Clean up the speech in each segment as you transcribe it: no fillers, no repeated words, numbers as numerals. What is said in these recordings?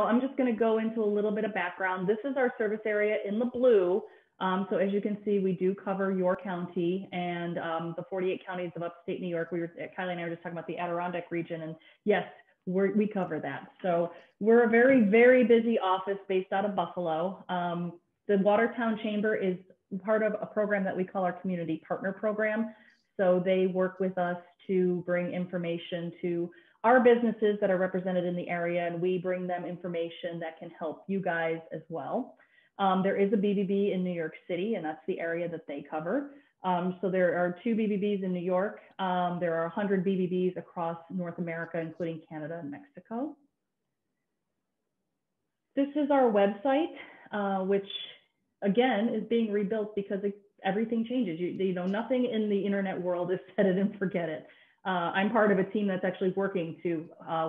I'm just going to go into a little bit of background. This is our service area in the blue. So as you can see, we do cover your county and the 48 counties of upstate New York. Kylie and I were just talking about the Adirondack region, and yes, we cover that. So we're a very, very busy office based out of Buffalo. The Watertown Chamber is part of a program that we call our Community Partner Program. So they work with us to bring information to our businesses that are represented in the area, and we bring them information that can help you guys as well. There is a BBB in New York City, and that's the area that they cover. So there are 2 BBBs in New York. There are 100 BBBs across North America, including Canada and Mexico. This is our website, which again is being rebuilt because everything changes. You know, nothing in the internet world is set it and forget it. I'm part of a team that's actually working to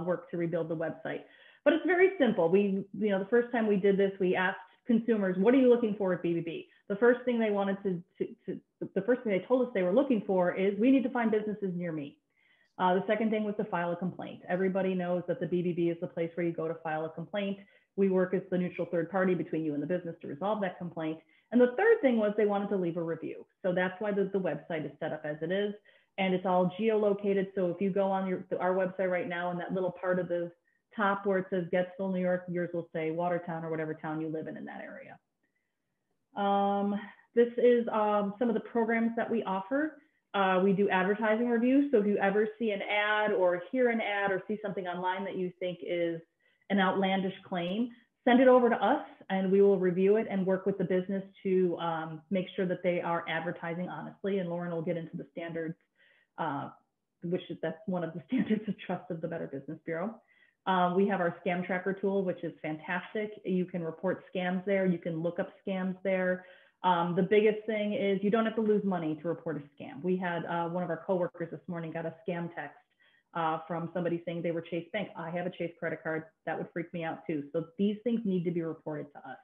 work to rebuild the website, but it's very simple. The first time we did this, we asked consumers, what are you looking for at BBB? The first thing they wanted the first thing they told us they were looking for is, we need to find businesses near me. The second thing was to file a complaint. Everybody knows that the BBB is the place where you go to file a complaint. We work as the neutral third party between you and the business to resolve that complaint. And the third thing was they wanted to leave a review. So that's why the website is set up as it is. And it's all geolocated. So if you go on our website right now, in that little part of the top where it says Gettsville, New York, yours will say Watertown or whatever town you live in that area. This is some of the programs that we offer. We do advertising reviews. So if you ever see an ad or hear an ad or see something online that you think is an outlandish claim, send it over to us and we will review it and work with the business to make sure that they are advertising honestly. And Lauren will get into the standards, that's one of the standards of trust of the Better Business Bureau. We have our scam tracker tool, which is fantastic. You can report scams there. You can look up scams there. The biggest thing is you don't have to lose money to report a scam. We had one of our coworkers this morning got a scam text from somebody saying they were Chase Bank. I have a Chase credit card. That would freak me out too. So these things need to be reported to us.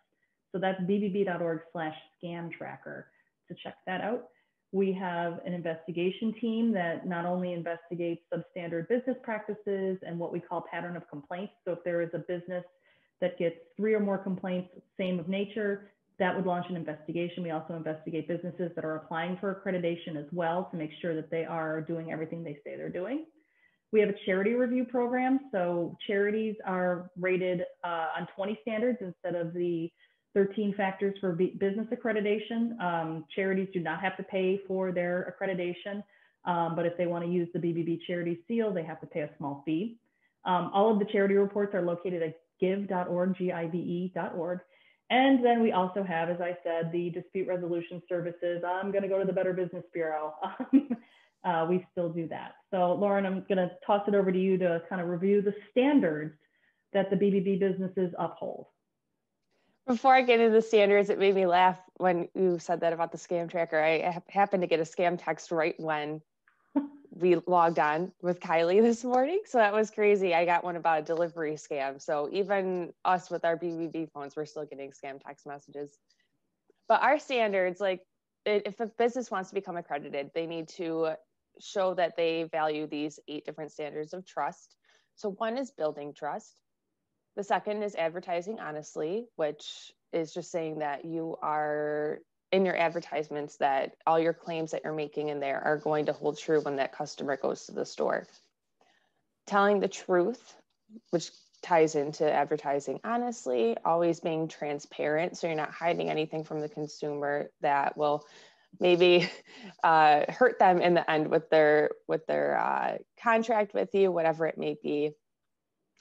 So that's bbb.org/scam tracker to check that out. We have an investigation team that not only investigates substandard business practices and what we call pattern of complaints. So if there is a business that gets 3 or more complaints, same of nature, that would launch an investigation. We also investigate businesses that are applying for accreditation as well to make sure that they are doing everything they say they're doing. We have a charity review program. So charities are rated on 20 standards instead of the 13 factors for business accreditation. Charities do not have to pay for their accreditation, but if they want to use the BBB charity seal, they have to pay a small fee. All of the charity reports are located at give.org, give.org. And then we also have, as I said, the dispute resolution services. I'm going to go to the Better Business Bureau. We still do that. So Lauren, I'm going to toss it over to you to kind of review the standards that the BBB businesses uphold. Before I get into the standards, it made me laugh when you said that about the scam tracker. I happened to get a scam text right when we logged on with Kylie this morning. So that was crazy. I got one about a delivery scam. So even us with our BBB phones, we're still getting scam text messages. But our standards, like if a business wants to become accredited, they need to show that they value these 8 different standards of trust. So one is building trust. The second is advertising honestly, which is just saying that you are in your advertisements that all your claims that you're making in there are going to hold true when that customer goes to the store. Telling the truth, which ties into advertising honestly, always being transparent. So you're not hiding anything from the consumer that will maybe hurt them in the end with their contract with you, whatever it may be.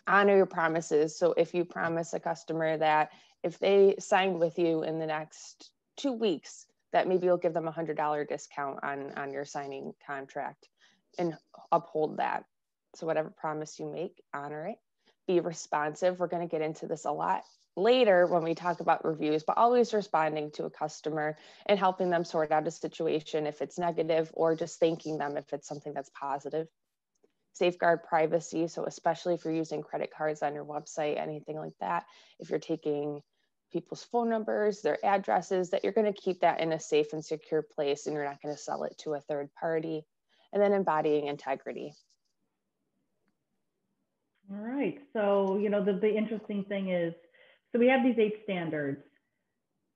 Honor your promises. So if you promise a customer that if they signed with you in the next 2 weeks, that maybe you'll give them $100 discount on your signing contract, and uphold that. So whatever promise you make, honor it. Be responsive. We're going to get into this a lot later when we talk about reviews, but always responding to a customer and helping them sort out a situation if it's negative, or just thanking them if it's something that's positive. Safeguard privacy. So especially if you're using credit cards on your website, anything like that, if you're taking people's phone numbers, their addresses, that you're going to keep that in a safe and secure place, and you're not going to sell it to a third party. And then embodying integrity. All right. So, the interesting thing is, so we have these 8 standards.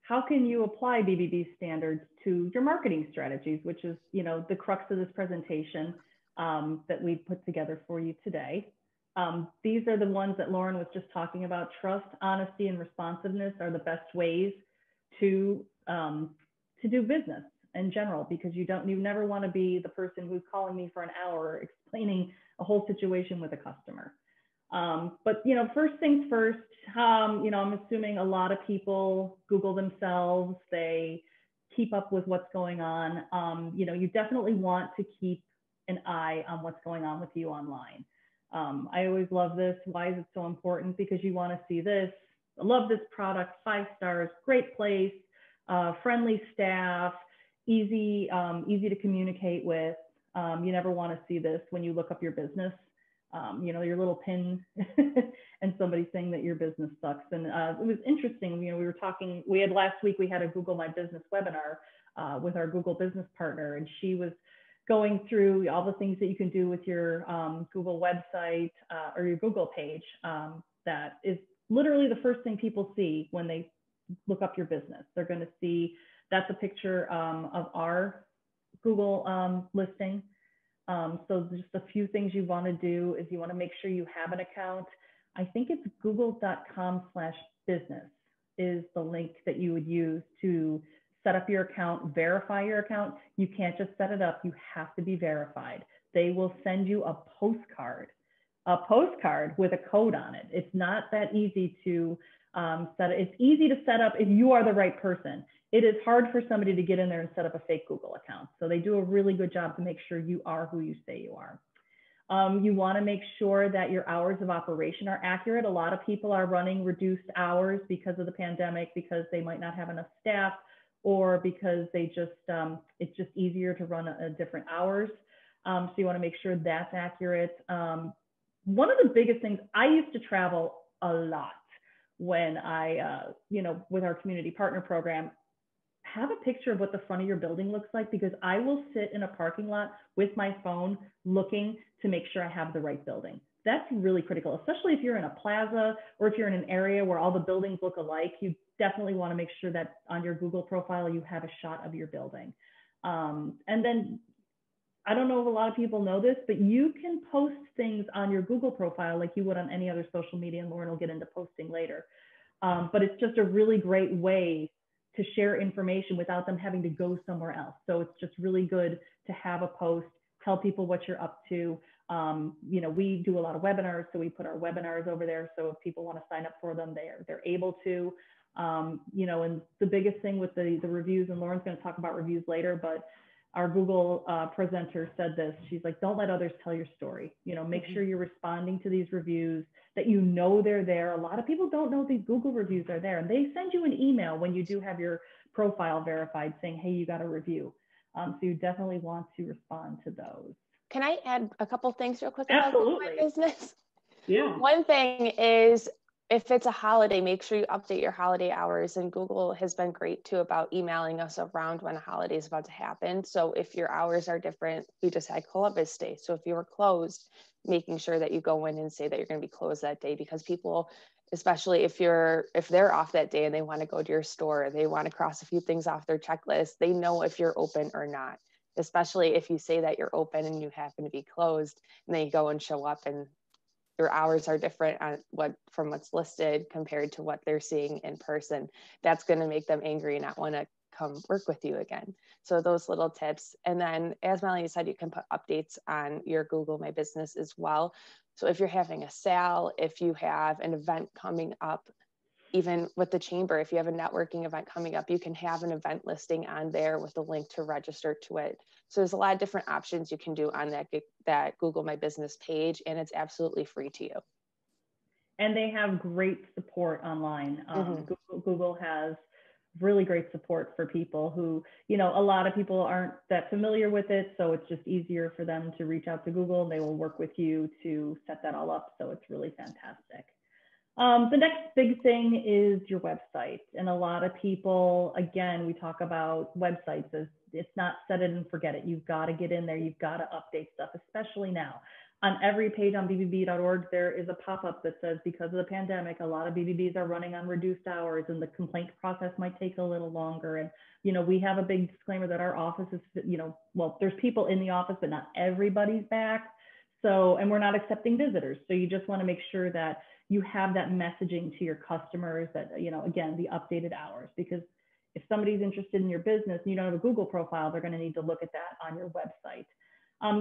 How can you apply BBB standards to your marketing strategies, which is, the crux of this presentation that we put together for you today. These are the ones that Lauren was just talking about. Trust, honesty, and responsiveness are the best ways to do business in general, because you never want to be the person who's calling me for an hour explaining a whole situation with a customer. But first things first, I'm assuming a lot of people Google themselves, they keep up with what's going on. You definitely want to keep an eye on what's going on with you online. I always love this. Why is it so important? Because you want to see this. I love this product, 5 stars, great place, friendly staff, easy to communicate with. You never want to see this when you look up your business. Your little pin and somebody saying that your business sucks. And it was interesting. We were talking, last week, we had a Google My Business webinar with our Google business partner, and she was going through all the things that you can do with your Google website or your Google page. That is literally the first thing people see when they look up your business. They're going to see that's a picture of our Google listing. So just a few things you want to do is you want to make sure you have an account. I think it's google.com/business is the link that you would use to set up your account, verify your account. You can't just set it up. You have to be verified. They will send you a postcard with a code on it. It's not that easy to set it. It's easy to set up if you are the right person. It is hard for somebody to get in there and set up a fake Google account. So they do a really good job to make sure you are who you say you are. You want to make sure that your hours of operation are accurate. A lot of people are running reduced hours because of the pandemic, because they might not have enough staff, or because they just it's just easier to run different hours. So you want to make sure that's accurate. One of the biggest things, I used to travel a lot when I, with our community partner program. Have a picture of what the front of your building looks like, because I will sit in a parking lot with my phone looking to make sure I have the right building. That's really critical, especially if you're in a plaza or if you're in an area where all the buildings look alike. You definitely want to make sure that on your Google profile, you have a shot of your building. And then, I don't know if a lot of people know this, but you can post things on your Google profile like you would on any other social media, and Lauren will get into posting later. But it's just a really great way to share information without them having to go somewhere else. So it's just really good to have a post, tell people what you're up to. We do a lot of webinars, so we put our webinars over there. So if people want to sign up for them, they're able to. And the biggest thing with the reviews, and Lauren's going to talk about reviews later, but our Google presenter said this. She's like, don't let others tell your story. Make sure you're responding to these reviews, that they're there. A lot of people don't know these Google reviews are there, and they send you an email when you do have your profile verified saying, hey, you got a review. So you definitely want to respond to those. Can I add a couple things real quick about Google My Business? Yeah. One thing is, if it's a holiday, make sure you update your holiday hours. And Google has been great too about emailing us around when a holiday is about to happen. So if your hours are different, we just had Columbus Day. So if you were closed, making sure that you go in and say that you're going to be closed that day, because people, especially if they're off that day and they want to go to your store, they want to cross a few things off their checklist, they know if you're open or not, especially if you say that you're open and you happen to be closed, and then you go and show up and your hours are different from what's listed compared to what they're seeing in person. That's going to make them angry and not want to come work with you again. So those little tips. And then, as Melanie said, you can put updates on your Google My Business as well. So if you're having a sale, if you have an event coming up, even with the chamber, if you have a networking event coming up, you can have an event listing on there with a link to register to it. So there's a lot of different options you can do on that Google My Business page, and it's absolutely free to you. And they have great support online. Google has really great support for people who, a lot of people aren't that familiar with it. So it's just easier for them to reach out to Google, and they will work with you to set that all up. So it's really fantastic. The next big thing is your website. And a lot of people, again, we talk about websites as it's not set it and forget it. You've got to get in there. You've got to update stuff, especially now. On every page on bbb.org, there is a pop-up that says, because of the pandemic, a lot of BBBs are running on reduced hours and the complaint process might take a little longer. And, we have a big disclaimer that our office is, well, there's people in the office, but not everybody's back. So, and we're not accepting visitors. So you just want to make sure that you have that messaging to your customers that, again, the updated hours, because if somebody's interested in your business and you don't have a Google profile, they're going to need to look at that on your website.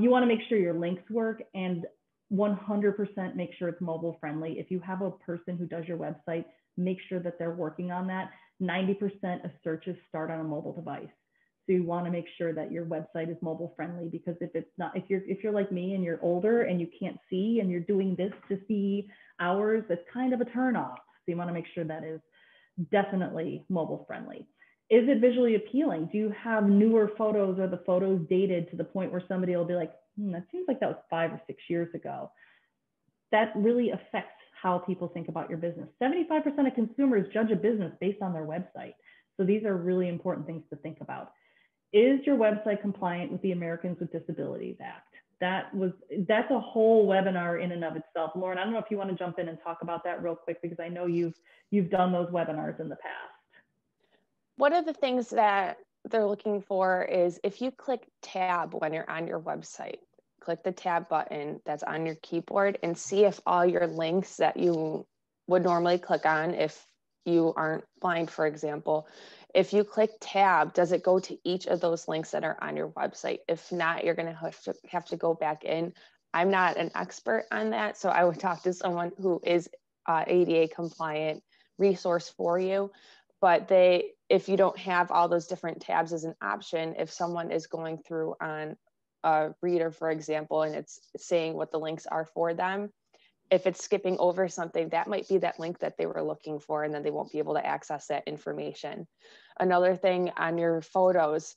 You want to make sure your links work, and 100% make sure it's mobile friendly. If you have a person who does your website, make sure that they're working on that. 90% of searches start on a mobile device. So you want to make sure that your website is mobile friendly, because if it's not, if you're like me and you're older and you can't see and you're doing this to see hours, that's kind of a turn off. So you want to make sure that is definitely mobile friendly. Is it visually appealing? Do you have newer photos, or the photos dated to the point where somebody will be like, that seems like that was 5 or 6 years ago? That really affects how people think about your business. 75% of consumers judge a business based on their website. So these are really important things to think about. Is your website compliant with the Americans with Disabilities Act? That's a whole webinar in and of itself. Lauren, I don't know if you want to jump in and talk about that real quick, because I know you've done those webinars in the past. One of the things that they're looking for is, if you click tab when you're on your website, click the tab button that's on your keyboard and see if all your links that you would normally click on, if you aren't blind, for example, if you click tab, does it go to each of those links that are on your website? If not, you're going to have to go back in. I'm not an expert on that, so I would talk to someone who is ADA compliant resource for you. But if you don't have all those different tabs as an option, if someone is going through on a reader, for example, and it's saying what the links are for them, if it's skipping over something, that might be that link that they were looking for, and then they won't be able to access that information. Another thing on your photos,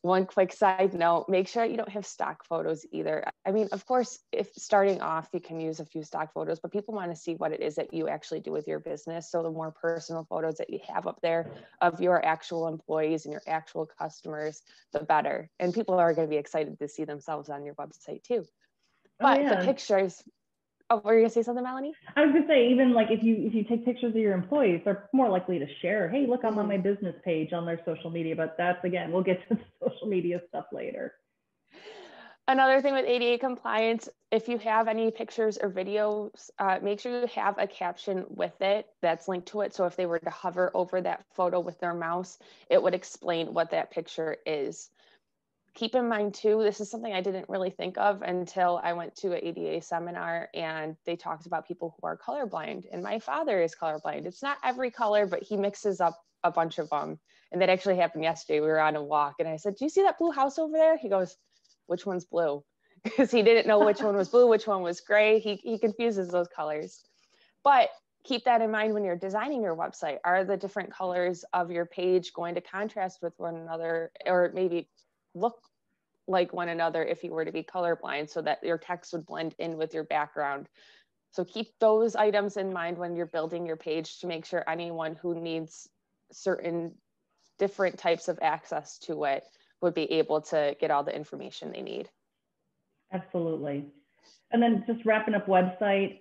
one quick side note, make sure you don't have stock photos either. I mean, of course, if starting off, you can use a few stock photos, but people want to see what it is that you actually do with your business. So the more personal photos that you have up there of your actual employees and your actual customers, the better. And people are going to be excited to see themselves on your website too. But the pictures, oh, were you gonna say something, Melanie? I was gonna say, even like if you take pictures of your employees, they're more likely to share, hey, look, I'm on my business page on their social media. But that's, again, we'll get to the social media stuff later. Another thing with ADA compliance, if you have any pictures or videos, make sure you have a caption with it that's linked to it. So if they were to hover over that photo with their mouse, it would explain what that picture is. Keep in mind too, this is something I didn't really think of until I went to an ADA seminar, and they talked about people who are colorblind. And my father is colorblind. It's not every color, but he mixes up a bunch of them. And that actually happened yesterday. We were on a walk and I said, do you see that blue house over there? He goes, which one's blue? Because he didn't know which one was blue, which one was gray. He confuses those colors. But keep that in mind when you're designing your website. Are the different colors of your page going to contrast with one another, or maybe look like one another if you were to be colorblind, so that your text would blend in with your background? So keep those items in mind when you're building your page, to make sure anyone who needs certain different types of access to it would be able to get all the information they need. Absolutely. And then just wrapping up website,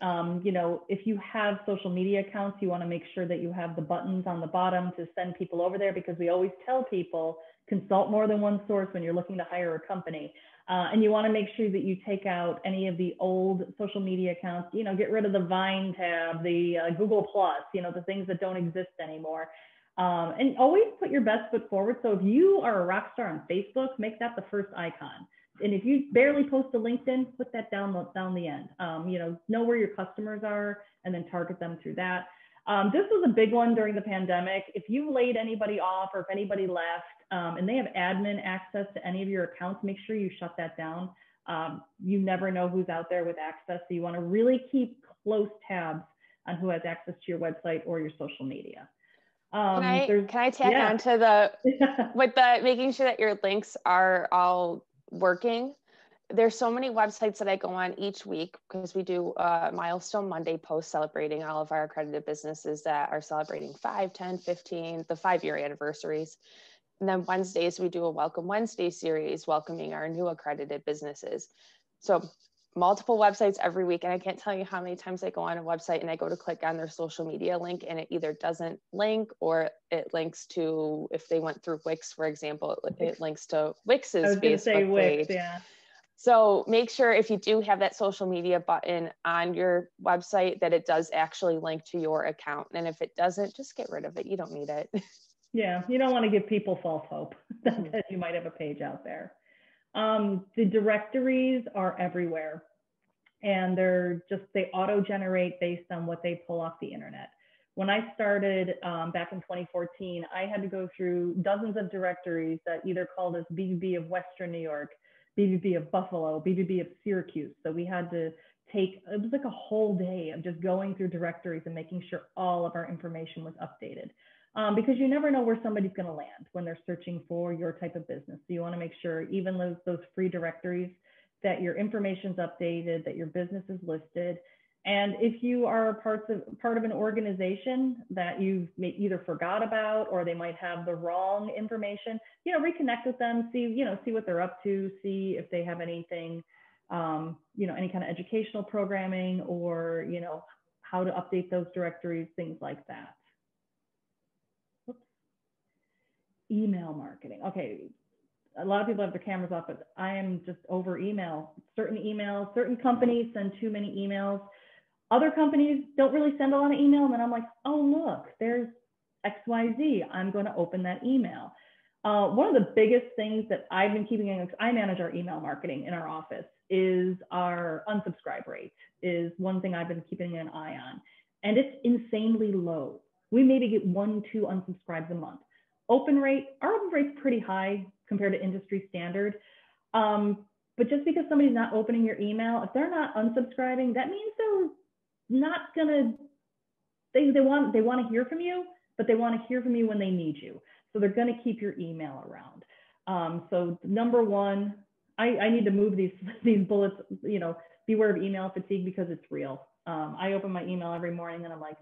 if you have social media accounts, you want to make sure that you have the buttons on the bottom to send people over there, because we always tell people, consult more than one source when you're looking to hire a company. And you want to make sure that you take out any of the old social media accounts, get rid of the Vine tab, the Google Plus, the things that don't exist anymore. And always put your best foot forward. So if you are a rock star on Facebook, make that the first icon. And if you barely post to LinkedIn, put that down the end. Know where your customers are and then target them through that. This was a big one during the pandemic. If you laid anybody off, or if anybody left and they have admin access to any of your accounts, make sure you shut that down. You never know who's out there with access. So you want to really keep close tabs on who has access to your website or your social media. Can I tack on to with the making sure that your links are all working? There's so many websites that I go on each week, because we do a Milestone Monday post celebrating all of our accredited businesses that are celebrating 5, 10, 15, the 5-year anniversaries. And then Wednesdays, we do a Welcome Wednesday series welcoming our new accredited businesses. So multiple websites every week, and I can't tell you how many times I go on a website and I go to click on their social media link and it either doesn't link, or it links to, if they went through Wix, for example, it links to Wix's Facebook page. Yeah. So make sure if you do have that social media button on your website that it does actually link to your account. And if it doesn't, just get rid of it. You don't need it. Yeah, you don't want to give people false hope that you might have a page out there. The directories are everywhere, and they auto-generate based on what they pull off the internet. When I started back in 2014, I had to go through dozens of directories that either called us BBB of Western New York, BBB of Buffalo, BBB of Syracuse. So we had to it was like a whole day of just going through directories and making sure all of our information was updated. Because you never know where somebody's going to land when they're searching for your type of business. So you want to make sure even those free directories that your information's updated, that your business is listed. And if you are part of an organization that you've either forgot about, or they might have the wrong information, reconnect with them, see what they're up to, see if they have anything, any kind of educational programming, or, how to update those directories, things like that. Email marketing. Okay. A lot of people have their cameras off, but I am just over email. Certain companies send too many emails. Other companies don't really send a lot of email. And then I'm like, oh, look, there's XYZ. I'm going to open that email. One of the biggest things that I've been keeping in, I manage our email marketing in our office, is our unsubscribe rate is one thing I've been keeping an eye on. And it's insanely low. We maybe get 1-2 unsubscribes a month. Our open rate's pretty high compared to industry standard. But just because somebody's not opening your email, if they're not unsubscribing, that means they're not gonna, they want to hear from you, but they want to hear from you when they need you. So they're going to keep your email around. So number one, I need to move these bullets, beware of email fatigue, because it's real. I open my email every morning and I'm like,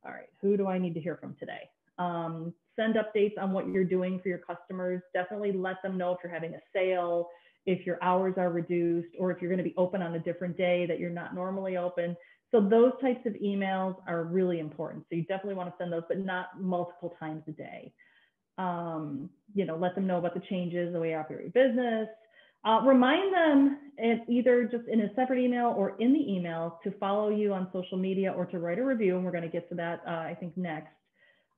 all right, who do I need to hear from today? Send updates on what you're doing for your customers. Definitely let them know if you're having a sale, if your hours are reduced, or if you're going to be open on a different day that you're not normally open. So those types of emails are really important. So you definitely want to send those, but not multiple times a day. Let them know about the changes, the way you operate your business. Remind them, either just in a separate email or in the email, to follow you on social media or to write a review. And we're going to get to that, I think, next.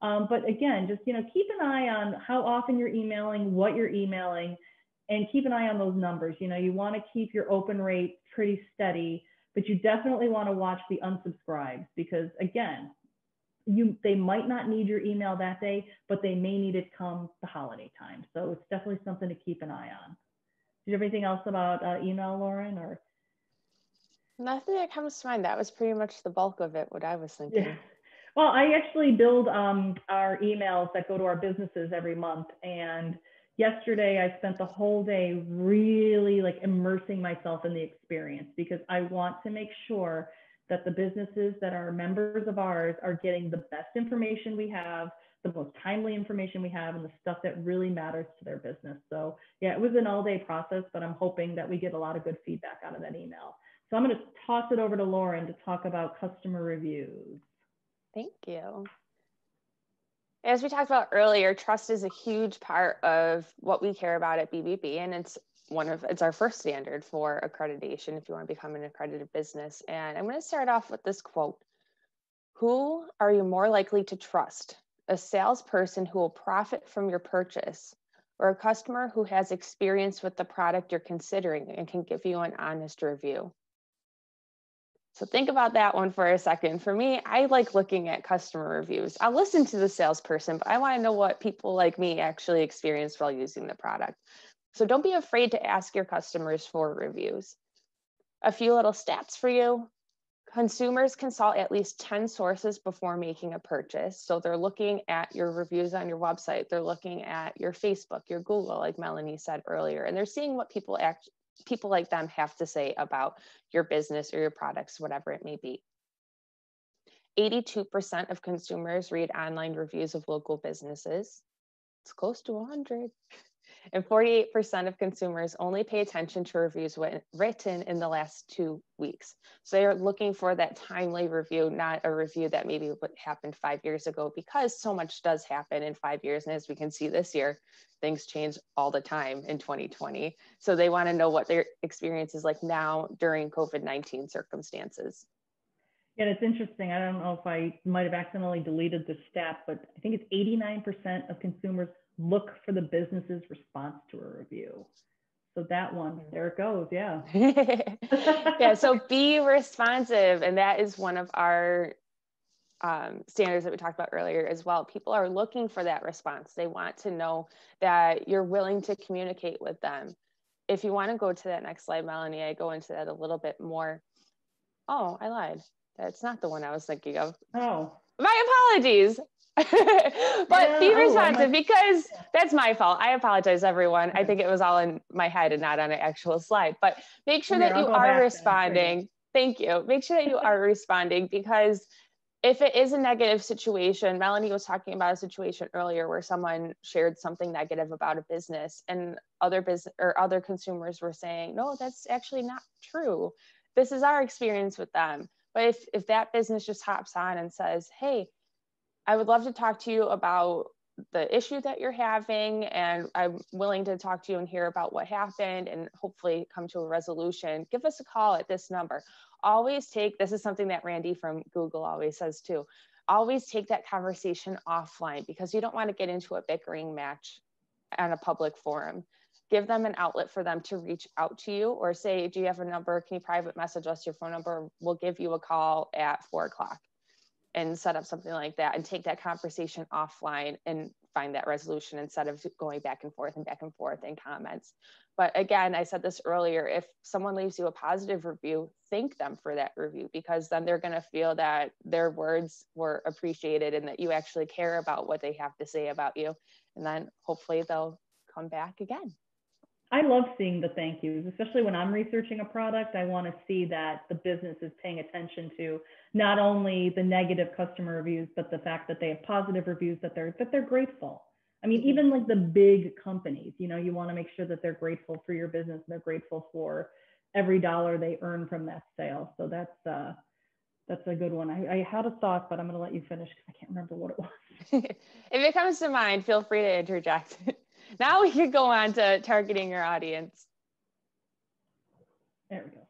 But again, just, keep an eye on how often you're emailing, what you're emailing, and keep an eye on those numbers. You want to keep your open rate pretty steady, but you definitely want to watch the unsubscribes, because again, they might not need your email that day, but they may need it come the holiday time. So it's definitely something to keep an eye on. Do you have anything else about email, Lauren? Or nothing that comes to mind. That was pretty much the bulk of it, what I was thinking. Yeah. Well, I actually build our emails that go to our businesses every month. And yesterday I spent the whole day really immersing myself in the experience, because I want to make sure that the businesses that are members of ours are getting the best information we have, the most timely information we have, and the stuff that really matters to their business. So yeah, it was an all-day process, but I'm hoping that we get a lot of good feedback out of that email. So I'm going to toss it over to Lauren to talk about customer reviews. Thank you. As we talked about earlier, trust is a huge part of what we care about at BBB, and it's our first standard for accreditation if you want to become an accredited business. And I'm going to start off with this quote: "Who are you more likely to trust? A salesperson who will profit from your purchase, or a customer who has experience with the product you're considering and can give you an honest review?" So think about that one for a second. For me, I like looking at customer reviews. I'll listen to the salesperson, but I want to know what people like me actually experienced while using the product. So don't be afraid to ask your customers for reviews. A few little stats for you. Consumers consult at least 10 sources before making a purchase. So they're looking at your reviews on your website. They're looking at your Facebook, your Google, like Melanie said earlier, and they're seeing what people like them have to say about your business or your products, whatever it may be. 82% of consumers read online reviews of local businesses. It's close to 100. And 48% of consumers only pay attention to reviews written in the last 2 weeks. So they're looking for that timely review, not a review that maybe what happened 5 years ago, because so much does happen in 5 years. And as we can see this year, things change all the time in 2020. So they want to know what their experience is like now during COVID-19 circumstances. Yeah, it's interesting. I don't know if I might have accidentally deleted the stat, but I think it's 89% of consumers look for the business's response to a review. So that one, there it goes. Yeah. Yeah. So be responsive. And that is one of our standards that we talked about earlier as well. People are looking for that response. They want to know that you're willing to communicate with them. If you want to go to that next slide, Melanie, I go into that a little bit more. Oh, I lied. That's not the one I was thinking of. Oh. My apologies. But be responsive, because that's my fault. I apologize, everyone. Okay. I think it was all in my head and not on an actual slide. But make sure that you are responding. Thank you. Make sure that you are responding, because if it is a negative situation, Melanie was talking about a situation earlier where someone shared something negative about a business, and other consumers were saying, no, that's actually not true. This is our experience with them. But if that business just hops on and says, hey, I would love to talk to you about the issue that you're having, and I'm willing to talk to you and hear about what happened and hopefully come to a resolution, give us a call at this number. Always this is something that Randy from Google always says too, always take that conversation offline, because you don't want to get into a bickering match on a public forum. Give them an outlet for them to reach out to you, or say, do you have a number? Can you private message us your phone number? We'll give you a call at 4 o'clock. And set up something like that, and take that conversation offline and find that resolution, instead of going back and forth in comments. But again, I said this earlier, if someone leaves you a positive review, thank them for that review, because then they're going to feel that their words were appreciated and that you actually care about what they have to say about you. And then hopefully they'll come back again. I love seeing the thank yous, especially when I'm researching a product. I want to see that the business is paying attention to not only the negative customer reviews, but the fact that they have positive reviews, that they're grateful. I mean, even like the big companies, you know, you want to make sure that they're grateful for your business. They're grateful for every dollar they earn from that sale. So that's a good one. I had a thought, but I'm going to let you finish because I can't remember what it was. If it comes to mind, feel free to interject. Now we could go on to targeting your audience. There we go.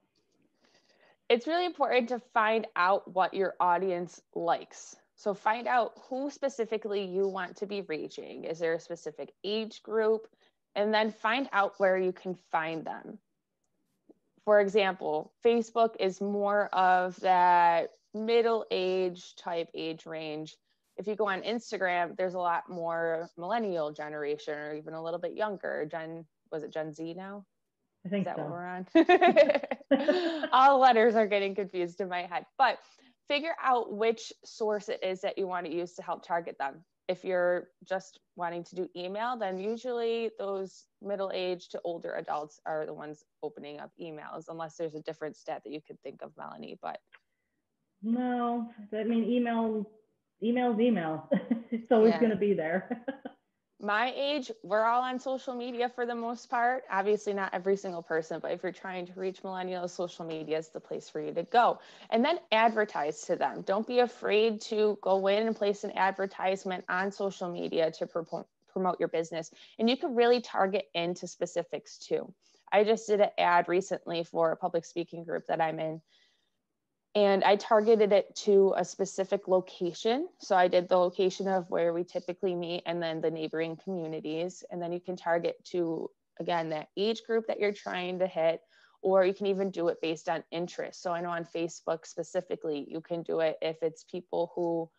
It's really important to find out what your audience likes. So find out who specifically you want to be reaching. Is there a specific age group? And then find out where you can find them. For example, Facebook is more of that middle-age type age range. If you go on Instagram, there's a lot more millennial generation, or even a little bit younger. Was it Gen Z now? I think so. Is that so. what we're on? All letters are getting confused in my head. But figure out which source it is that you want to use to help target them. If you're just wanting to do email, then usually those middle-aged to older adults are the ones opening up emails, unless there's a different stat that you could think of, Melanie. But no, I mean, email. It's always going to be there. My age, we're all on social media for the most part. Obviously not every single person, but if you're trying to reach millennials, social media is the place for you to go. And then advertise to them. Don't be afraid to go in and place an advertisement on social media to promote your business. And you can really target into specifics too. I just did an ad recently for a public speaking group that I'm in. And I targeted it to a specific location. So I did the location of where we typically meet, and then the neighboring communities. And then you can target to, again, that age group that you're trying to hit, or you can even do it based on interest. So I know on Facebook specifically, you can do it if it's people who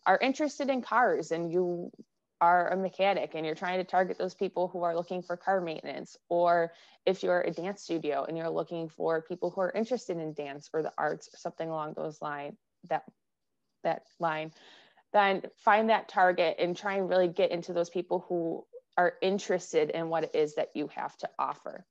are interested in cars and you are a mechanic and you're trying to target those people who are looking for car maintenance, or if you're a dance studio and you're looking for people who are interested in dance or the arts or something along those lines, that line, then find that target and try and really get into those people who are interested in what it is that you have to offer.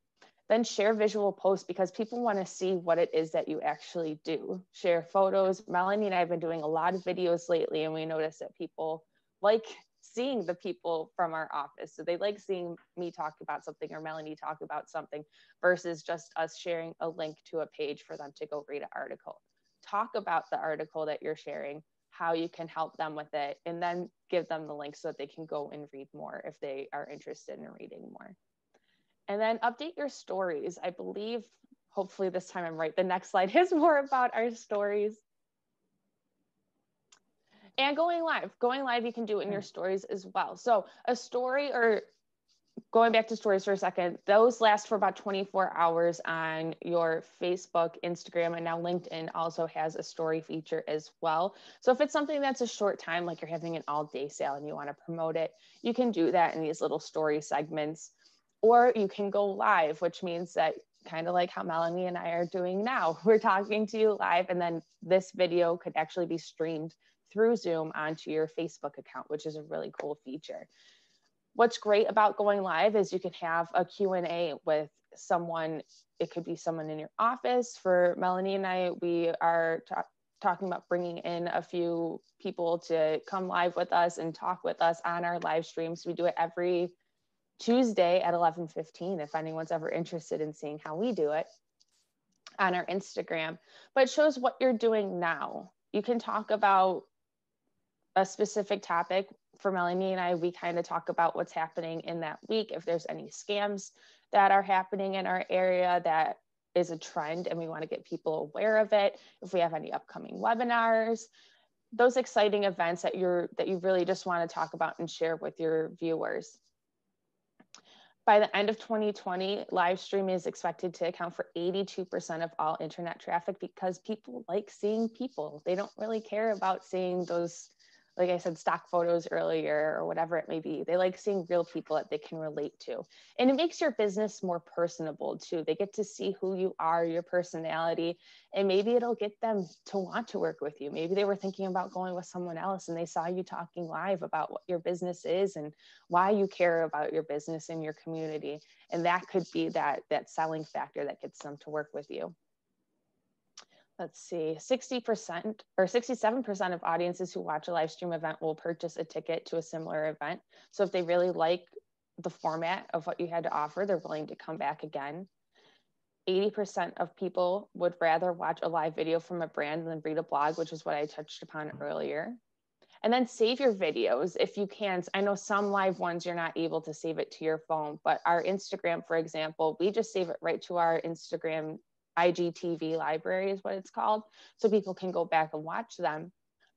Then share visual posts, because people want to see what it is that you actually do. Share photos. Melanie and I have been doing a lot of videos lately, and we notice that people like seeing the people from our office. So they like seeing me talk about something or Melanie talk about something versus just us sharing a link to a page for them to go read an article. Talk about the article that you're sharing, how you can help them with it, and then give them the link so that they can go and read more if they are interested in reading more. And then update your stories. I believe, hopefully this time I'm right, the next slide is more about our stories. And going live, you can do it in your stories as well. So a story, or going back to stories for a second, those last for about 24 hours on your Facebook, Instagram, and now LinkedIn also has a story feature as well. So if it's something that's a short time, like you're having an all-day sale and you want to promote it, you can do that in these little story segments. Or you can go live, which means that kind of like how Melanie and I are doing now, we're talking to you live, and then this video could actually be streamed through Zoom onto your Facebook account, which is a really cool feature. What's great about going live is you can have a Q&A with someone. It could be someone in your office. For Melanie and I, we are talking about bringing in a few people to come live with us and talk with us on our live streams. We do it every Tuesday at 11:15 if anyone's ever interested in seeing how we do it on our Instagram. But it shows what you're doing now. You can talk about a specific topic. For Melanie and I, we kind of talk about what's happening in that week. If there's any scams that are happening in our area that is a trend and we want to get people aware of it. If we have any upcoming webinars, those exciting events that you really just want to talk about and share with your viewers. By the end of 2020, live stream is expected to account for 82% of all internet traffic because people like seeing people. They don't really care about seeing those, like I said, stock photos earlier or whatever it may be. They like seeing real people that they can relate to. And it makes your business more personable too. They get to see who you are, your personality, and maybe it'll get them to want to work with you. Maybe they were thinking about going with someone else and they saw you talking live about what your business is and why you care about your business and your community. And that could be that selling factor that gets them to work with you. Let's see, 60% or 67% of audiences who watch a live stream event will purchase a ticket to a similar event. So if they really like the format of what you had to offer, they're willing to come back again. 80% of people would rather watch a live video from a brand than read a blog, which is what I touched upon earlier. And then save your videos if you can. I know some live ones you're not able to save it to your phone, but our Instagram, for example, we just save it right to our Instagram IGTV library is what it's called. So people can go back and watch them.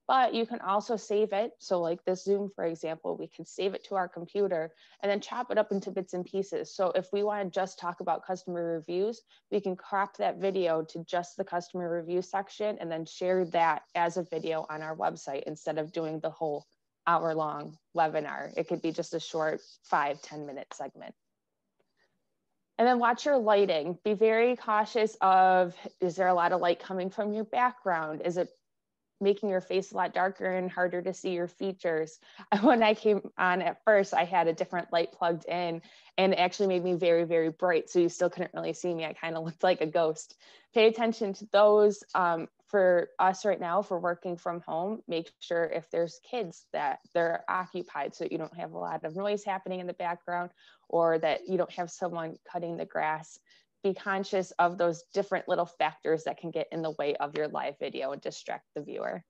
But you can also save it. So like this Zoom, for example, we can save it to our computer and then chop it up into bits and pieces. So if we want to just talk about customer reviews, we can crop that video to just the customer review section and then share that as a video on our website instead of doing the whole hour-long webinar. It could be just a short 5-10 minute segment. And then watch your lighting. Be very cautious of, is there a lot of light coming from your background? Is it making your face a lot darker and harder to see your features? When I came on at first, I had a different light plugged in and it actually made me very, very bright. So you still couldn't really see me. I kind of looked like a ghost. Pay attention to those. For us right now, for working from home, make sure if there's kids that they're occupied so you don't have a lot of noise happening in the background or that you don't have someone cutting the grass. Be conscious of those different little factors that can get in the way of your live video and distract the viewer.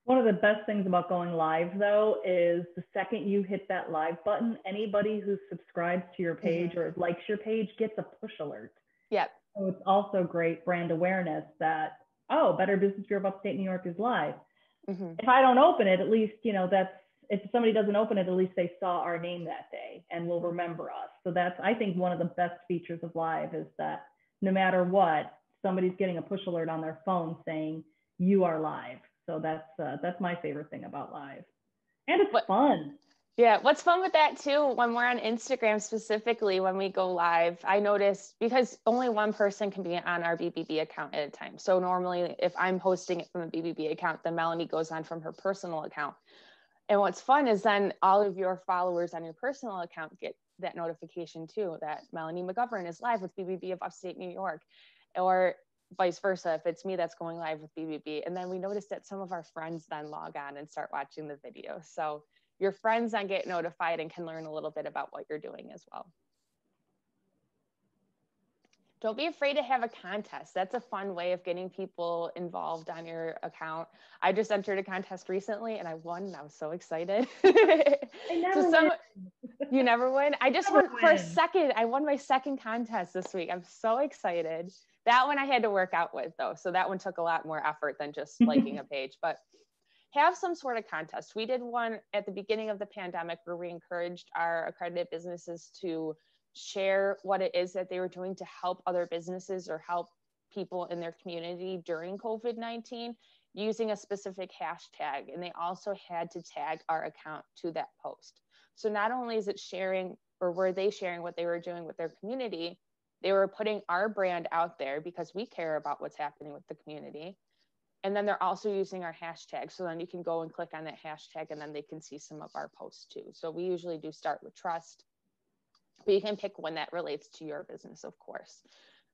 One of the best things about going live, though, is the second you hit that live button, anybody who subscribes to your page or likes your page gets a push alert. Yep. So it's also great brand awareness that, oh, Better Business Bureau of Upstate New York is live. If I don't open it, at least, you know, if somebody doesn't open it, at least they saw our name that day and will remember us. So that's, I think, one of the best features of live is that no matter what, somebody's getting a push alert on their phone saying you are live. So that's my favorite thing about live. And it's fun. Yeah, what's fun with that too, when we're on Instagram specifically, when we go live, I notice because only one person can be on our BBB account at a time. So normally if I'm hosting it from a BBB account, then Melanie goes on from her personal account. And what's fun is then all of your followers on your personal account get that notification too, that Melanie McGovern is live with BBB of Upstate New York, or vice versa, if it's me that's going live with BBB. And then we noticed that some of our friends then log on and start watching the video. So your friends then get notified and can learn a little bit about what you're doing as well. Don't be afraid to have a contest. That's a fun way of getting people involved on your account. I just entered a contest recently and I won and I was so excited. You never win? I just won for a second. I won my second contest this week. I'm so excited. That one I had to work out with though. So that one took a lot more effort than just liking a page, but have some sort of contest. We did one at the beginning of the pandemic where we encouraged our accredited businesses to share what it is that they were doing to help other businesses or help people in their community during COVID-19 using a specific hashtag. And they also had to tag our account to that post. So not only is it sharing, or were they sharing what they were doing with their community, they were putting our brand out there because we care about what's happening with the community. And then they're also using our hashtag. So then you can go and click on that hashtag and then they can see some of our posts too. So we usually do start with trust, but you can pick one that relates to your business, of course.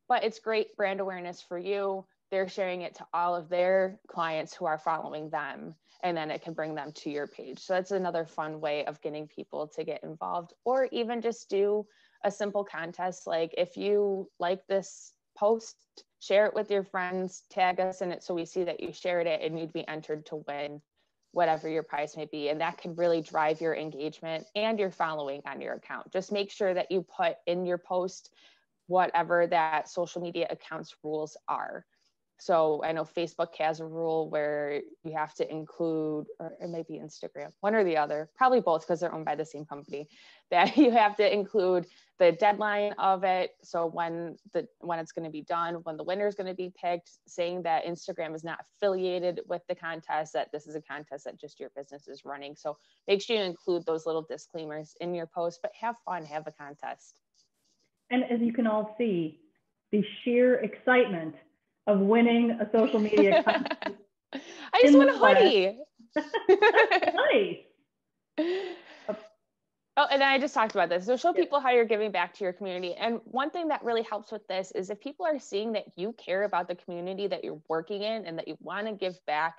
But it's great brand awareness for you. They're sharing it to all of their clients who are following them, and then it can bring them to your page. So that's another fun way of getting people to get involved, or even just do a simple contest. Like if you like this post, share it with your friends, tag us in it so we see that you shared it, and you'd be entered to win whatever your prize may be. And that can really drive your engagement and your following on your account. Just make sure that you put in your post whatever that social media account's rules are. So I know Facebook has a rule where you have to include, or it might be Instagram, one or the other, probably both because they're owned by the same company, that you have to include the deadline of it. So when it's going to be done, when the winner is going to be picked, saying that Instagram is not affiliated with the contest, that this is a contest that just your business is running. So make sure you include those little disclaimers in your post, but have fun, have a contest. And as you can all see, the sheer excitement of winning a social media contest. I just want a hoodie. Nice. Oh, and I just talked about this. So show people how you're giving back to your community. And one thing that really helps with this is if people are seeing that you care about the community that you're working in and that you want to give back,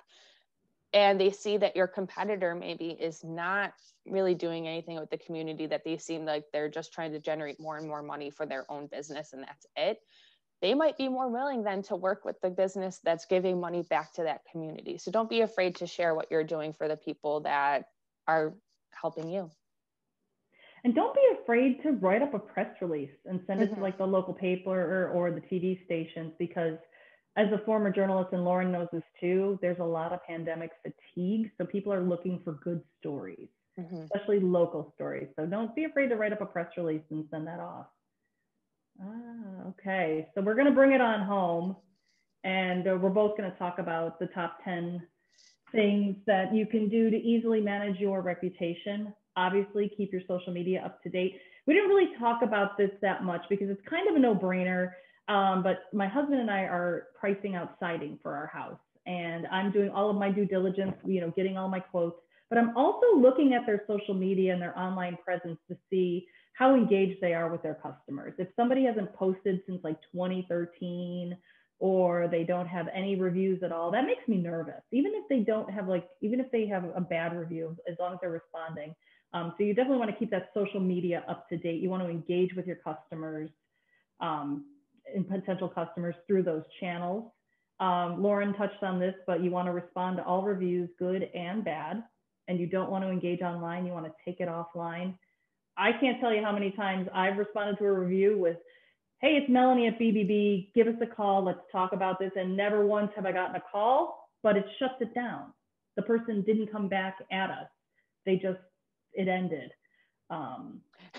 and they see that your competitor maybe is not really doing anything with the community, that they seem like they're just trying to generate more and more money for their own business and that's it, they might be more willing then to work with the business that's giving money back to that community. So don't be afraid to share what you're doing for the people that are helping you. And don't be afraid to write up a press release and send it to like the local paper or the TV stations, because as a former journalist, and Lauren knows this too, there's a lot of pandemic fatigue. So people are looking for good stories, especially local stories. So don't be afraid to write up a press release and send that off. Okay, so we're going to bring it on home, and we're both going to talk about the top 10 things that you can do to easily manage your reputation. Obviously, keep your social media up to date. We didn't really talk about this that much because it's kind of a no-brainer, but my husband and I are pricing out siding for our house, and I'm doing all of my due diligence, getting all my quotes, but I'm also looking at their social media and their online presence to see how engaged they are with their customers. If somebody hasn't posted since like 2013, or they don't have any reviews at all, that makes me nervous. Even if they don't have even if they have a bad review, as long as they're responding. So you definitely want to keep that social media up to date. You want to engage with your customers and potential customers through those channels. Lauren touched on this, but you want to respond to all reviews, good and bad, and you don't want to engage online. You want to take it offline. I can't tell you how many times I've responded to a review with, hey, it's Melanie at BBB, give us a call, let's talk about this. And never once have I gotten a call, but it shuts it down. The person didn't come back at us. It ended.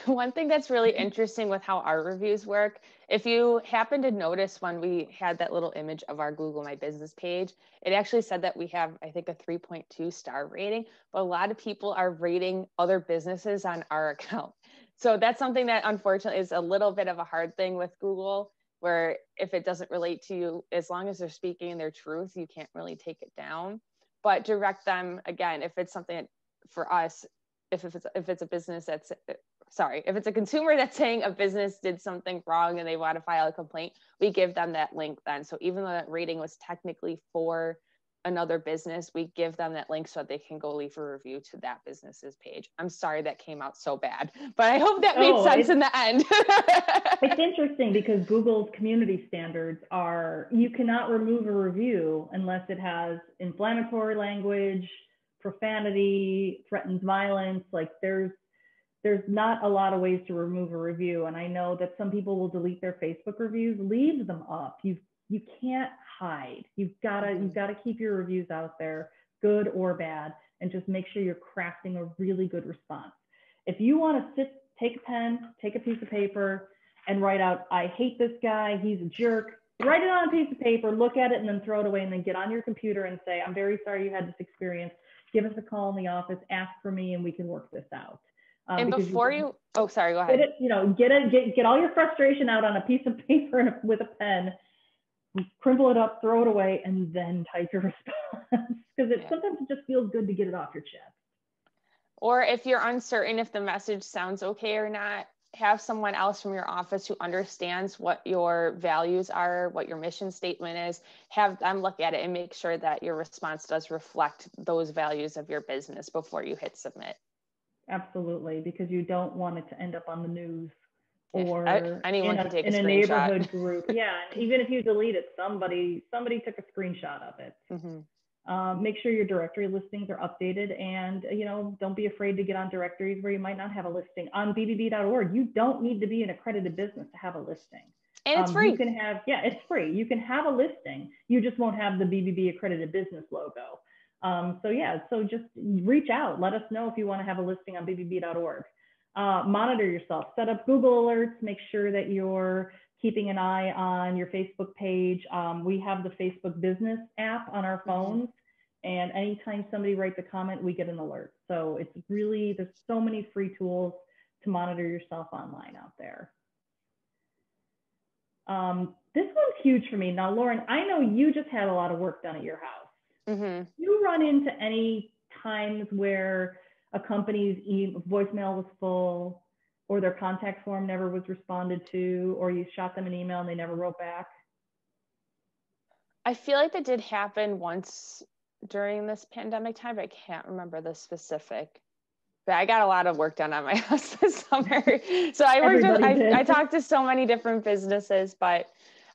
One thing that's really interesting with how our reviews work, if you happen to notice when we had that little image of our Google My Business page, it actually said that we have, I think, a 3.2 star rating, but a lot of people are rating other businesses on our account. So that's something that unfortunately is a little bit of a hard thing with Google, where if it doesn't relate to you, as long as they're speaking their truth, you can't really take it down. But direct them, again, if it's something that, for us, if it's a business that's, if it's a consumer that's saying a business did something wrong and they want to file a complaint, we give them that link then. So even though that rating was technically for another business, we give them that link so that they can go leave a review to that business's page. I'm sorry that came out so bad, but I hope that made sense in the end. It's interesting because Google's community standards are, you cannot remove a review unless it has inflammatory language, profanity, threatens violence. Like there's not a lot of ways to remove a review. And I know that some people will delete their Facebook reviews. Leave them up. You can't hide. You've gotta keep your reviews out there, good or bad, and just make sure you're crafting a really good response. If you want to take a pen, take a piece of paper, and write out, I hate this guy, he's a jerk, write it on a piece of paper, look at it, and then throw it away, and then get on your computer and say, I'm very sorry you had this experience. Give us a call in the office, ask for me, and we can work this out. And before oh, sorry, go ahead. Get all your frustration out on a piece of paper and with a pen, crumple it up, throw it away, and then type your response. Because sometimes it just feels good to get it off your chest. Or if you're uncertain if the message sounds okay or not, have someone else from your office who understands what your values are, what your mission statement is, have them look at it and make sure that your response does reflect those values of your business before you hit submit. Absolutely, because you don't want it to end up on the news or anyone can take in a neighborhood group. Yeah, even if you delete it, somebody took a screenshot of it. Mm-hmm. Make sure your directory listings are updated, and don't be afraid to get on directories where you might not have a listing. On bbb.org, you don't need to be an accredited business to have a listing. And it's free. You can have, it's free. You can have a listing. You just won't have the BBB accredited business logo. So just reach out. Let us know if you want to have a listing on bbb.org. Monitor yourself. Set up Google alerts. Make sure that you're keeping an eye on your Facebook page. We have the Facebook Business app on our phones, and anytime somebody writes a comment, we get an alert. So it's really, there's so many free tools to monitor yourself online out there. This one's huge for me. Now, Lauren, I know you just had a lot of work done at your house. Mm-hmm. You run into any times where a company's voicemail was full, or their contact form never was responded to, or you shot them an email and they never wrote back? I feel like that did happen once during this pandemic time, but I can't remember the specific. But I got a lot of work done on my house this summer. So I talked to so many different businesses, but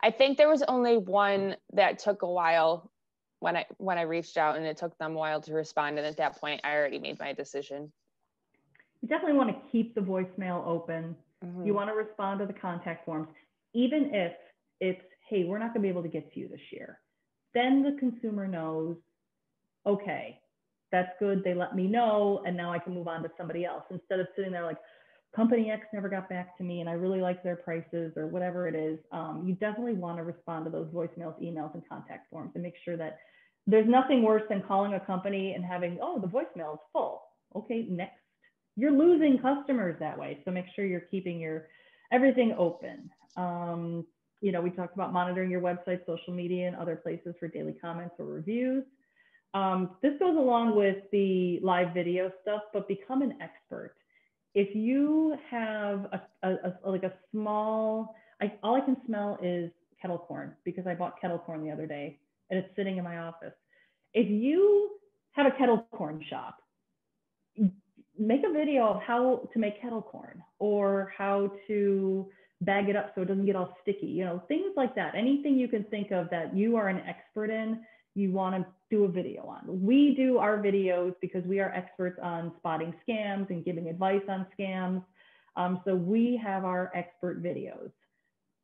I think there was only one that took a while when I reached out, and it took them a while to respond. And at that point, I already made my decision. You definitely want to keep the voicemail open. Mm-hmm. You want to respond to the contact forms, even if it's, hey, we're not going to be able to get to you this year. Then the consumer knows, okay, that's good. They let me know, and now I can move on to somebody else, instead of sitting there like, company X never got back to me and I really like their prices or whatever it is. You definitely want to respond to those voicemails, emails, and contact forms, and make sure that there's nothing worse than calling a company and having, oh, the voicemail is full. Okay, next. You're losing customers that way. So make sure you're keeping everything open. We talked about monitoring your website, social media, and other places for daily comments or reviews. This goes along with the live video stuff, but become an expert. If you have a small, all I can smell is kettle corn, because I bought kettle corn the other day and it's sitting in my office. If you have a kettle corn shop, make a video of how to make kettle corn, or how to bag it up so it doesn't get all sticky, things like that. Anything you can think of that you are an expert in, you want to do a video on. We do our videos because we are experts on spotting scams and giving advice on scams. So we have our expert videos.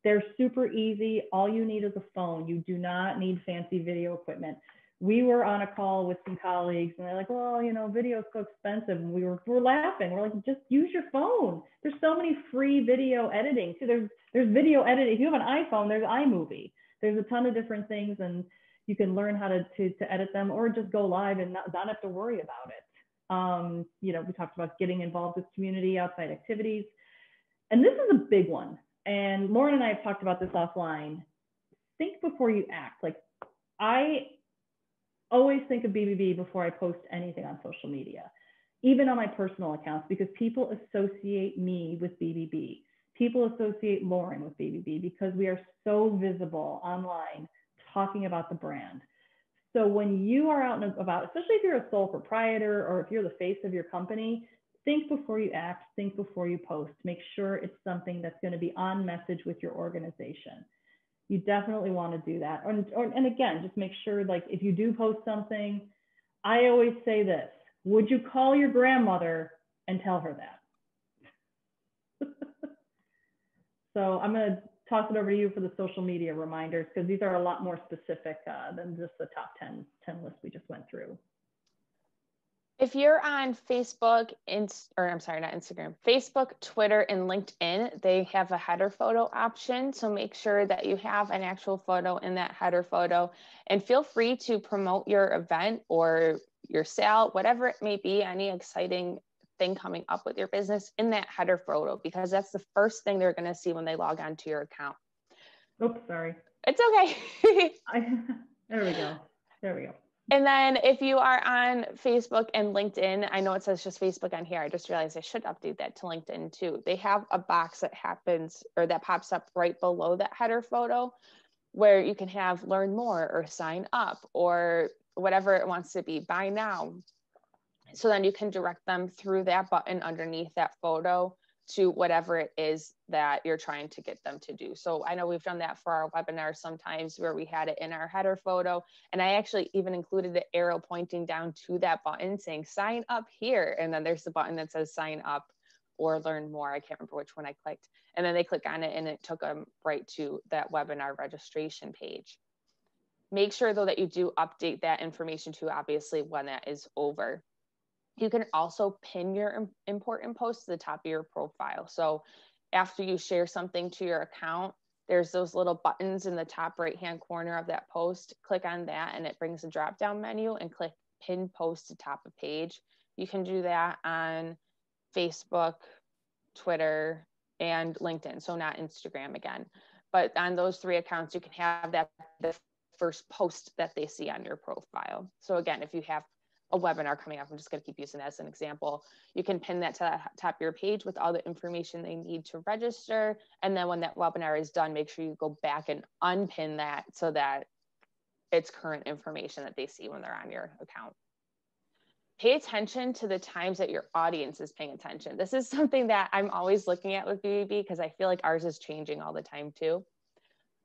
They're super easy. All you need is a phone. You do not need fancy video equipment. We were on a call with some colleagues and they're like, well, video is so expensive. And we're laughing. We're like, just use your phone. There's so many free video editing. So there's video editing. If you have an iPhone, there's iMovie. There's a ton of different things, and you can learn how to edit them, or just go live and not have to worry about it. We talked about getting involved with community outside activities. And this is a big one. And Lauren and I have talked about this offline. Think before you act. Like, I always think of BBB before I post anything on social media, even on my personal accounts, because people associate me with BBB. People associate Lauren with BBB because we are so visible online talking about the brand. So when you are out and about, especially if you're a sole proprietor or if you're the face of your company, think before you act, think before you post. Make sure it's something that's going to be on message with your organization. You definitely want to do that. And again, just make sure, like, if you do post something, I always say this: would you call your grandmother and tell her that? So I'm going to toss it over to you for the social media reminders, because these are a lot more specific than just the top 10 list we just went through. If you're on Facebook, not Instagram, Facebook, Twitter, and LinkedIn, they have a header photo option. So make sure that you have an actual photo in that header photo, and feel free to promote your event or your sale, whatever it may be, any exciting thing coming up with your business in that header photo, because that's the first thing they're going to see when they log on to your account. Oops, sorry. It's okay. There we go. There we go. And then if you are on Facebook and LinkedIn, I know it says just Facebook on here. I just realized I should update that to LinkedIn too. They have a box that pops up right below that header photo, where you can have learn more or sign up or whatever it wants to be, buy now. So then you can direct them through that button underneath that photo to whatever it is that you're trying to get them to do. So I know we've done that for our webinars sometimes, where we had it in our header photo, and I actually even included the arrow pointing down to that button saying sign up here. And then there's the button that says sign up or learn more. I can't remember which one I clicked. And then they click on it and it took them right to that webinar registration page. Make sure though that you do update that information too, obviously, when that is over. You can also pin your important posts to the top of your profile. So after you share something to your account, there's those little buttons in the top right-hand corner of that post. Click on that and it brings a drop-down menu, and click pin post to top of page. You can do that on Facebook, Twitter, and LinkedIn. So not Instagram again, but on those 3 accounts, you can have that the first post that they see on your profile. So again, if you have a webinar coming up, I'm just going to keep using that as an example, you can pin that to the top of your page with all the information they need to register. And then when that webinar is done, make sure you go back and unpin that so that it's current information that they see when they're on your account. Pay attention to the times that your audience is paying attention. This is something that I'm always looking at with BBB, because I feel like ours is changing all the time too.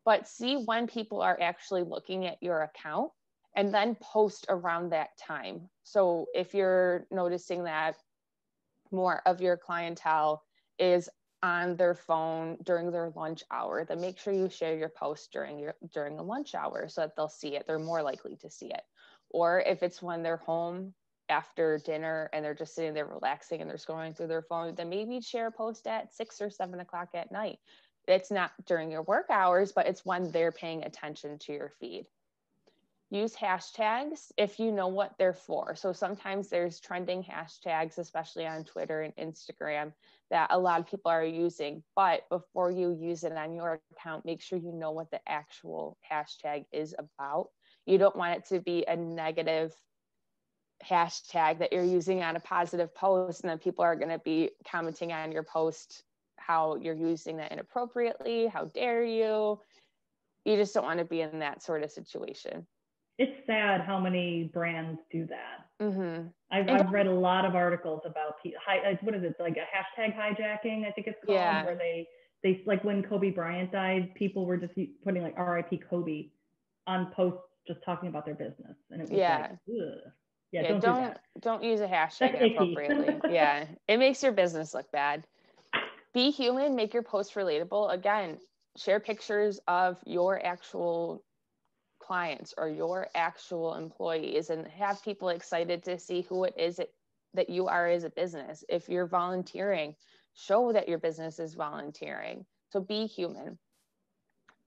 But see when people are actually looking at your account, and then post around that time. So if you're noticing that more of your clientele is on their phone during their lunch hour, then make sure you share your post during a lunch hour so that they'll see it. They're more likely to see it. Or if it's when they're home after dinner and they're just sitting there relaxing and they're scrolling through their phone, then maybe share a post at 6 or 7 o'clock at night. It's not during your work hours, but it's when they're paying attention to your feed. Use hashtags if you know what they're for. So sometimes there's trending hashtags, especially on Twitter and Instagram, that a lot of people are using. But before you use it on your account, make sure you know what the actual hashtag is about. You don't want it to be a negative hashtag that you're using on a positive post, and then people are going to be commenting on your post how you're using that inappropriately. How dare you? You just don't want to be in that sort of situation. It's sad how many brands do that. Mm-hmm. I've read a lot of articles about what is it, like a hashtag hijacking, I think it's called, where they like when Kobe Bryant died, people were just putting like RIP Kobe on posts just talking about their business, and it was like, ugh. Yeah, don't use a hashtag inappropriately. Yeah, it makes your business look bad. Be human, make your post relatable. Again, share pictures of your actual clients or your actual employees, and have people excited to see who it is that you are as a business. If you're volunteering, show that your business is volunteering. So be human.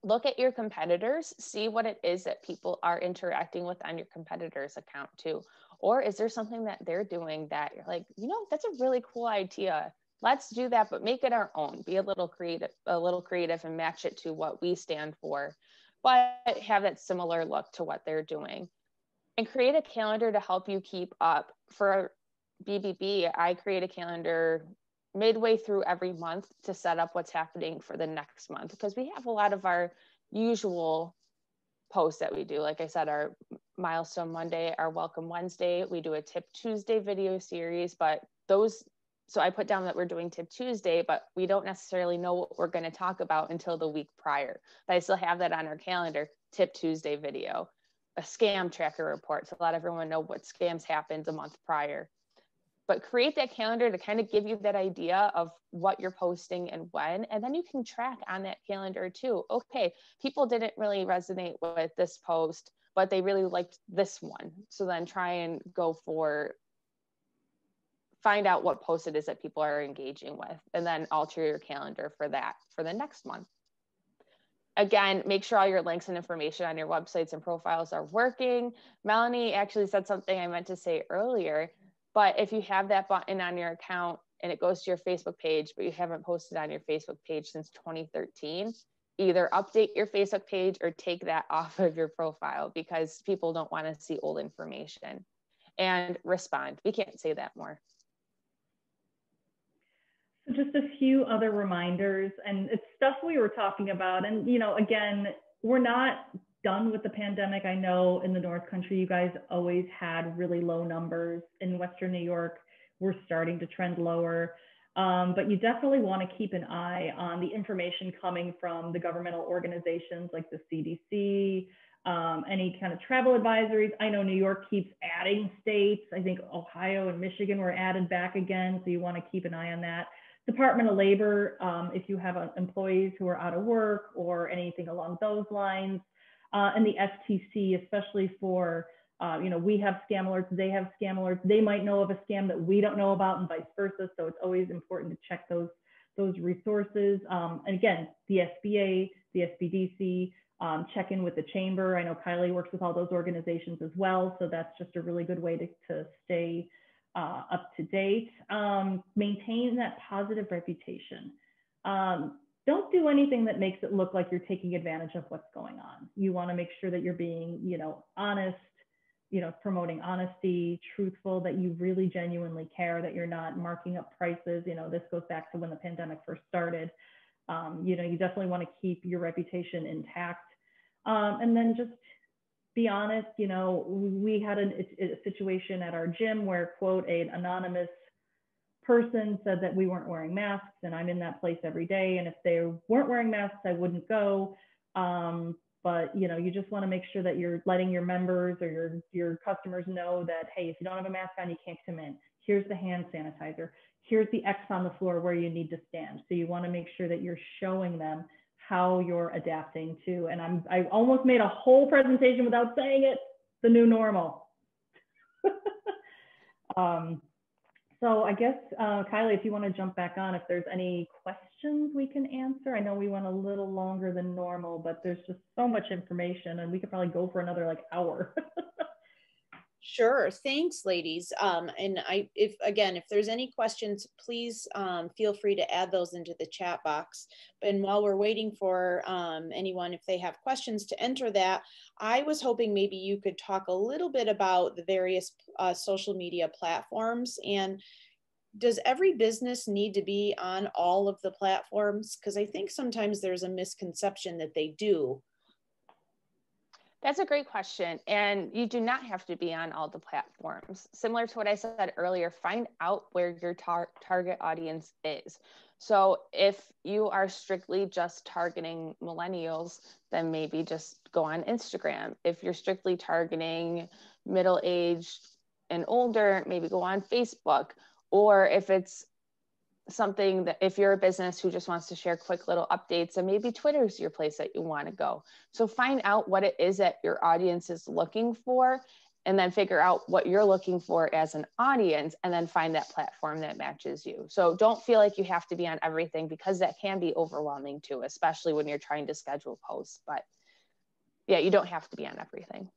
Look at your competitors, see what it is that people are interacting with on your competitors' account too. Or is there something that they're doing that you're like, that's a really cool idea. Let's do that, but make it our own. Be a little creative and match it to what we stand for, but have that similar look to what they're doing. And create a calendar to help you keep up. For BBB, I create a calendar midway through every month to set up what's happening for the next month, because we have a lot of our usual posts that we do. Like I said, our Milestone Monday, our Welcome Wednesday. We do a Tip Tuesday video series, but so I put down that we're doing Tip Tuesday, but we don't necessarily know what we're going to talk about until the week prior. But I still have that on our calendar, Tip Tuesday video, a scam tracker report to let everyone know what scams happened a month prior. But create that calendar to kind of give you that idea of what you're posting and when, and then you can track on that calendar too. Okay, people didn't really resonate with this post, but they really liked this one. So then try and find out what post it is that people are engaging with, and then alter your calendar for that for the next month. Again, make sure all your links and information on your websites and profiles are working. Melanie actually said something I meant to say earlier, but if you have that button on your account and it goes to your Facebook page, but you haven't posted on your Facebook page since 2013, either update your Facebook page or take that off of your profile, because people don't want to see old information. And respond. We can't say that more. Just a few other reminders, and it's stuff we were talking about. And, again, we're not done with the pandemic. I know in the North Country, you guys always had really low numbers. In Western New York, we're starting to trend lower. But you definitely want to keep an eye on the information coming from the governmental organizations like the CDC, any kind of travel advisories. I know New York keeps adding states. I think Ohio and Michigan were added back again. So you want to keep an eye on that. Department of Labor, if you have employees who are out of work or anything along those lines, and the FTC, especially for, we have scam alerts, they have scam alerts, they might know of a scam that we don't know about and vice versa. So it's always important to check those resources. And again, the SBA, the SBDC, check in with the chamber. I know Kylie works with all those organizations as well. So that's just a really good way to stay up to date. Maintain that positive reputation. Don't do anything that makes it look like you're taking advantage of what's going on. You want to make sure that you're being, honest, promoting honesty, truthful, that you really genuinely care, that you're not marking up prices. This goes back to when the pandemic first started. You definitely want to keep your reputation intact. And then just be honest. We had a situation at our gym where, quote, an anonymous person said that we weren't wearing masks, and I'm in that place every day. And if they weren't wearing masks, I wouldn't go. But you just want to make sure that you're letting your members or your customers know that, hey, if you don't have a mask on, you can't come in. Here's the hand sanitizer. Here's the X on the floor where you need to stand. So you want to make sure that you're showing them how you're adapting to, and I almost made a whole presentation without saying it, the new normal. So I guess, Kylie, if you want to jump back on, if there's any questions we can answer. I know we went a little longer than normal, but there's just so much information and we could probably go for another hour. Sure. Thanks, ladies. And if there's any questions, please feel free to add those into the chat box. And while we're waiting for anyone, if they have questions, to enter that, I was hoping maybe you could talk a little bit about the various social media platforms. And does every business need to be on all of the platforms? Because I think sometimes there's a misconception that they do. That's a great question. And you do not have to be on all the platforms. Similar to what I said earlier, find out where your target audience is. So if you are strictly just targeting millennials, then maybe just go on Instagram. If you're strictly targeting middle-aged and older, maybe go on Facebook. Or if it's something that, if you're a business who just wants to share quick little updates, and maybe Twitter's your place that you want to go. So find out what it is that your audience is looking for, and then figure out what you're looking for as an audience, and then find that platform that matches you. So don't feel like you have to be on everything, because that can be overwhelming too, especially when you're trying to schedule posts. But yeah, you don't have to be on everything.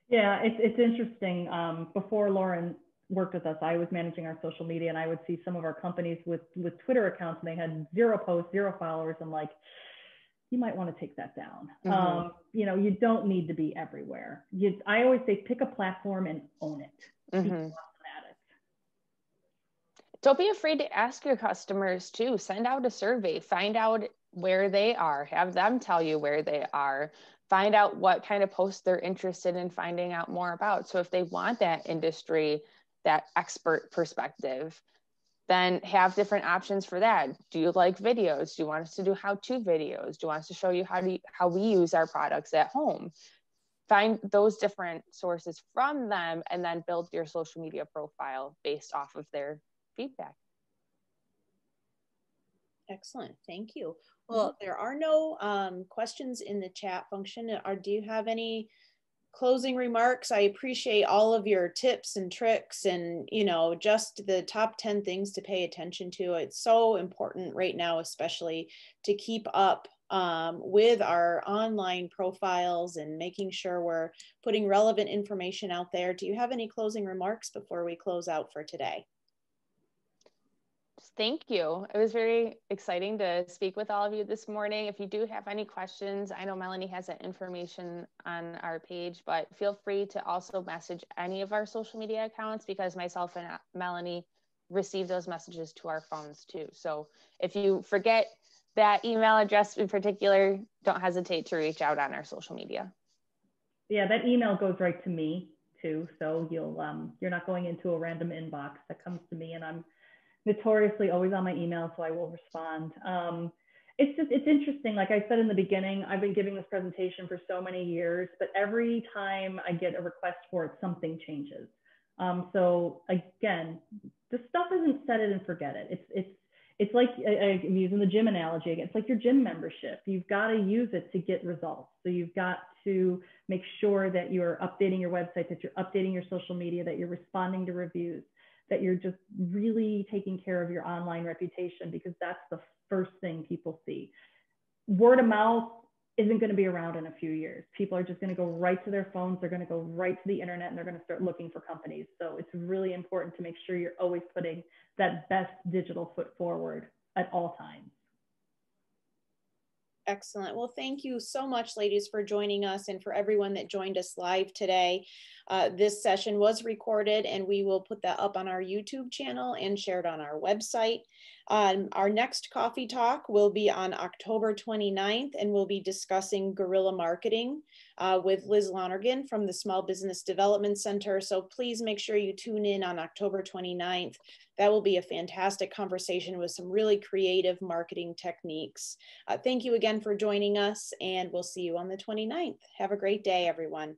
Yeah, it's interesting. Before Lauren worked with us, I was managing our social media, and I would see some of our companies with Twitter accounts, and they had 0 posts, 0 followers. I'm like, you might want to take that down. Mm-hmm. You don't need to be everywhere. I always say, pick a platform and own it. Mm-hmm. Be awesome at it. Don't be afraid to ask your customers too. Send out a survey, find out where they are, have them tell you where they are. find out what kind of posts they're interested in finding out more about. So if they want that industry, that expert perspective, then have different options for that. Do you like videos? Do you want us to do how-to videos? Do you want us to show you how we use our products at home? Find those different sources from them and then build your social media profile based off of their feedback. Excellent, thank you. Well, there are no questions in the chat function. Do you have any closing remarks? I appreciate all of your tips and tricks and, you know, just the top 10 things to pay attention to. It's so important right now, especially to keep up with our online profiles and making sure we're putting relevant information out there. Do you have any closing remarks before we close out for today? Thank you. It was very exciting to speak with all of you this morning. If you do have any questions, I know Melanie has that information on our page, but feel free to also message any of our social media accounts, because myself and Melanie receive those messages to our phones too. So if you forget that email address in particular, don't hesitate to reach out on our social media. Yeah, that email goes right to me too. So you're not going into a random inbox. That comes to me, and I'm notoriously always on my email, so I will respond. It's interesting. Like I said in the beginning, I've been giving this presentation for so many years, but every time I get a request for it, something changes. So again, the stuff isn't set it and forget it. It's like, I'm using the gym analogy again. It's like your gym membership. You've got to use it to get results. So you've got to make sure that you're updating your website, that you're updating your social media, that you're responding to reviews, that you're just really taking care of your online reputation, because that's the first thing people see. Word of mouth isn't going to be around in a few years. People are just going to go right to their phones. They're going to go right to the internet, and they're going to start looking for companies. So it's really important to make sure you're always putting that best digital foot forward at all times. Excellent. Well, thank you so much, ladies, for joining us, and for everyone that joined us live today. This session was recorded, and we will put that up on our YouTube channel and shared on our website. Our next coffee talk will be on October 29th, and we'll be discussing guerrilla marketing with Liz Lonergan from the Small Business Development Center. So please make sure you tune in on October 29th. That will be a fantastic conversation with some really creative marketing techniques. Thank you again for joining us, and we'll see you on the 29th. Have a great day, everyone.